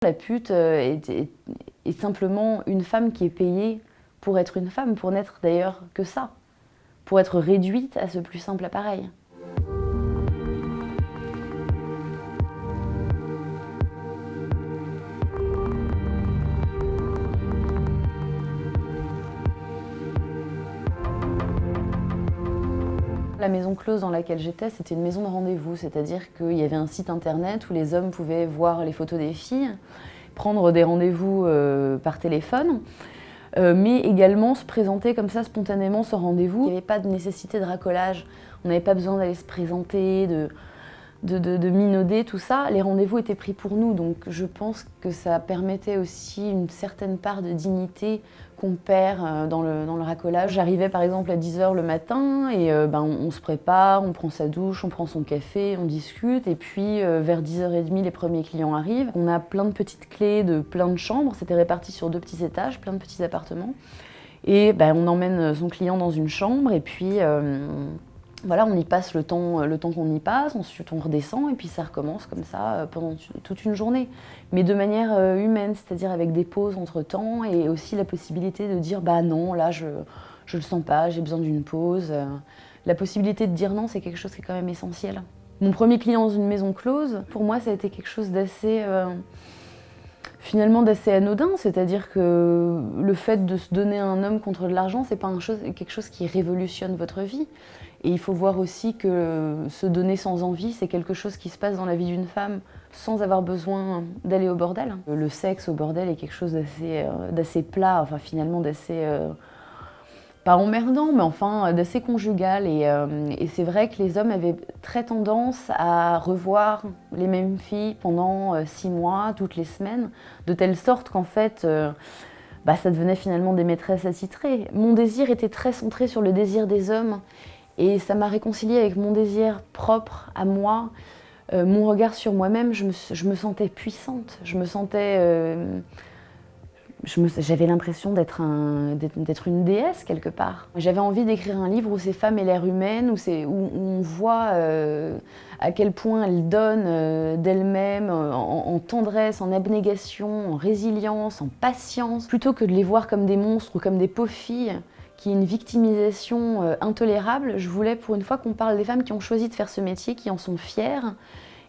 La pute est simplement une femme qui est payée pour être une femme, pour n'être d'ailleurs que ça, pour être réduite à ce plus simple appareil. La maison close dans laquelle j'étais, c'était une maison de rendez-vous, c'est-à-dire qu'il y avait un site internet où les hommes pouvaient voir les photos des filles, prendre des rendez-vous par téléphone, mais également se présenter comme ça spontanément ce rendez-vous. Il n'y avait pas de nécessité de racolage, on n'avait pas besoin d'aller se présenter, de minauder, tout ça. Les rendez-vous étaient pris pour nous, donc je pense que ça permettait aussi une certaine part de dignité qu'on perd dans le racolage. J'arrivais par exemple à 10h le matin et on se prépare, on prend sa douche, on prend son café, on discute et puis vers 10h30 les premiers clients arrivent. On a plein de petites clés de plein de chambres, c'était réparti sur 2 petits étages, plein de petits appartements. Et on emmène son client dans une chambre et puis voilà, on y passe le temps qu'on y passe, ensuite on redescend et puis ça recommence comme ça pendant toute une journée. Mais de manière humaine, c'est-à-dire avec des pauses entre temps et aussi la possibilité de dire bah non, là je le sens pas, j'ai besoin d'une pause. La possibilité de dire non, c'est quelque chose qui est quand même essentiel. Mon premier client dans une maison close, pour moi ça a été quelque chose d'assez finalement d'assez anodin, c'est-à-dire que le fait de se donner à un homme contre de l'argent, c'est pas quelque chose qui révolutionne votre vie. Et il faut voir aussi que se donner sans envie, c'est quelque chose qui se passe dans la vie d'une femme sans avoir besoin d'aller au bordel. Le sexe au bordel est quelque chose d'assez plat, enfin finalement d'assez pas emmerdant, mais enfin d'assez conjugal. Et c'est vrai que les hommes avaient très tendance à revoir les mêmes filles pendant 6 mois, toutes les semaines, de telle sorte qu'en fait, ça devenait finalement des maîtresses attitrées. Mon désir était très centré sur le désir des hommes, et ça m'a réconciliée avec mon désir propre à moi, mon regard sur moi-même. Je me sentais puissante, j'avais l'impression d'être une déesse quelque part. J'avais envie d'écrire un livre où ces femmes aient l'air humaines, où on voit à quel point elles donnent d'elles-mêmes en tendresse, en abnégation, en résilience, en patience, plutôt que de les voir comme des monstres ou comme des pauvres filles qui est une victimisation intolérable. Je voulais pour une fois qu'on parle des femmes qui ont choisi de faire ce métier, qui en sont fières,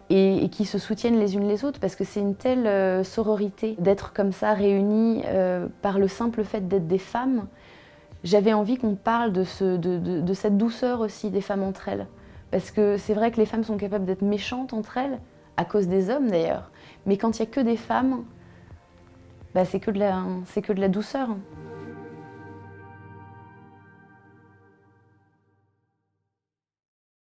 et qui se soutiennent les unes les autres, parce que c'est une telle sororité d'être comme ça réunies par le simple fait d'être des femmes. J'avais envie qu'on parle de cette douceur aussi des femmes entre elles, parce que c'est vrai que les femmes sont capables d'être méchantes entre elles, à cause des hommes d'ailleurs, mais quand il n'y a que des femmes, c'est que de la douceur.